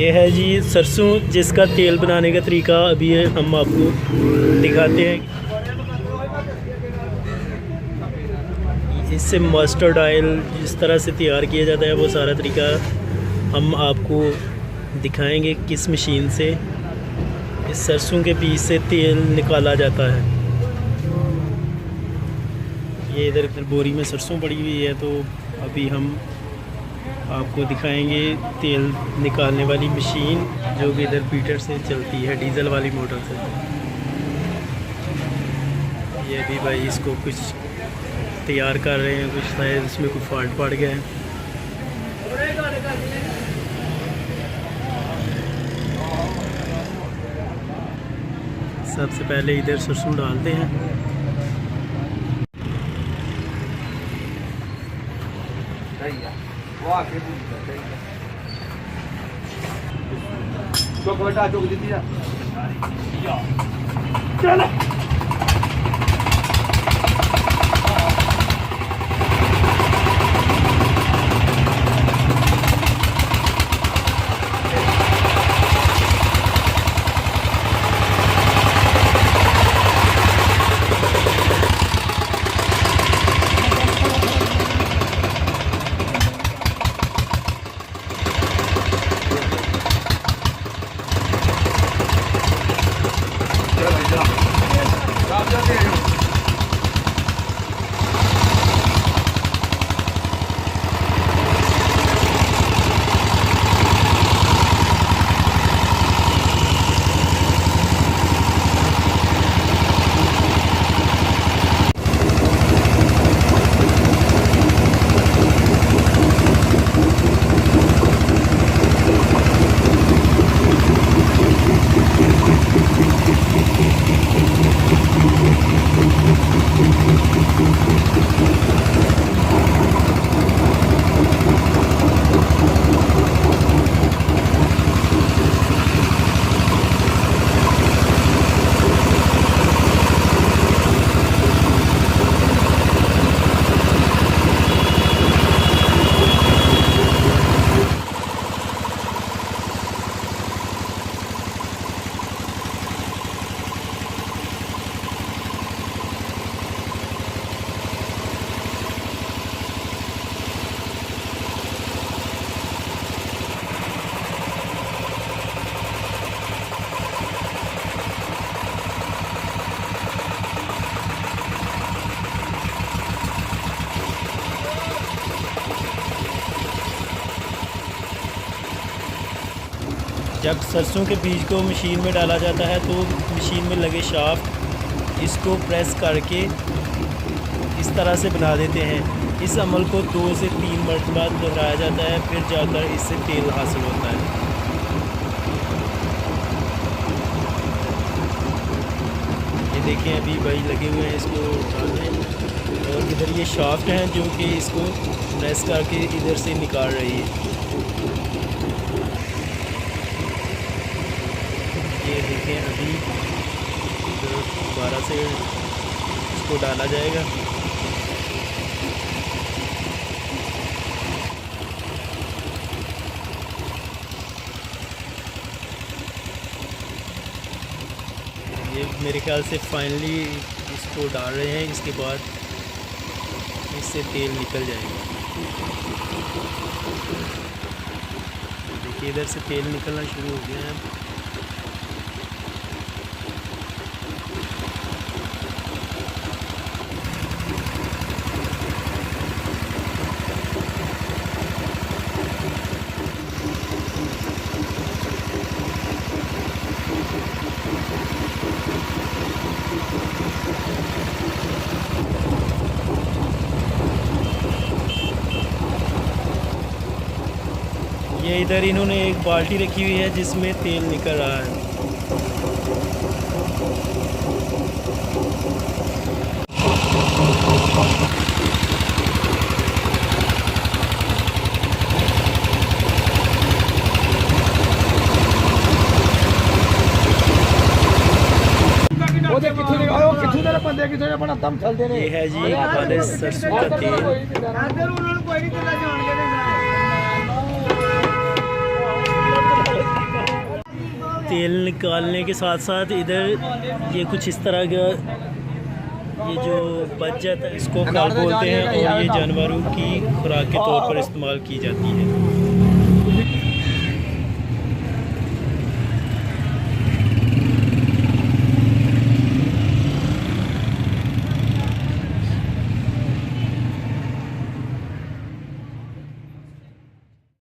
ये है जी सरसों, जिसका तेल बनाने का तरीका अभी हम आपको दिखाते हैं। इससे मस्टर्ड ऑयल जिस तरह से तैयार किया जाता है वो सारा तरीका हम आपको दिखाएंगे, किस मशीन से इस सरसों के बीज से तेल निकाला जाता है। ये इधर बोरी में सरसों पड़ी हुई है, तो अभी हम आपको दिखाएंगे तेल निकालने वाली मशीन, जो कि इधर पीटर से चलती है, डीजल वाली मोटर से। ये भी भाई इसको कुछ तैयार कर रहे हैं, कुछ शायद इसमें कोई फॉल्ट पड़ गया है। सबसे पहले इधर सरसों डालते हैं। जब सरसों के बीज को मशीन में डाला जाता है तो मशीन में लगे शाफ्ट इसको प्रेस करके इस तरह से बना देते हैं। इस अमल को 2 से 3 मरतबा दोहराया जाता है, फिर जाकर इससे तेल हासिल होता है। ये देखें अभी भाई लगे हुए हैं इसको डालने, और इधर ये शाफ्ट हैं जो कि इसको प्रेस करके इधर से निकाल रही है। ये देखें अभी दोबारा से इसको डाला जाएगा। ये मेरे ख्याल से फाइनली इसको डाल रहे हैं, इसके बाद इससे तेल निकल जाएगा। देखिए इधर से तेल निकलना शुरू हो गया है। ये इधर इन्होंने एक बाल्टी रखी हुई है जिसमें तेल निकल रहा है। ये है जी हमारे सरसों का तेल। तेल निकालने के साथ साथ इधर ये कुछ इस तरह का ये जो बच जाता है इसको खल बोलते हैं और ये जानवरों की खुराक के तौर पर इस्तेमाल की जाती है।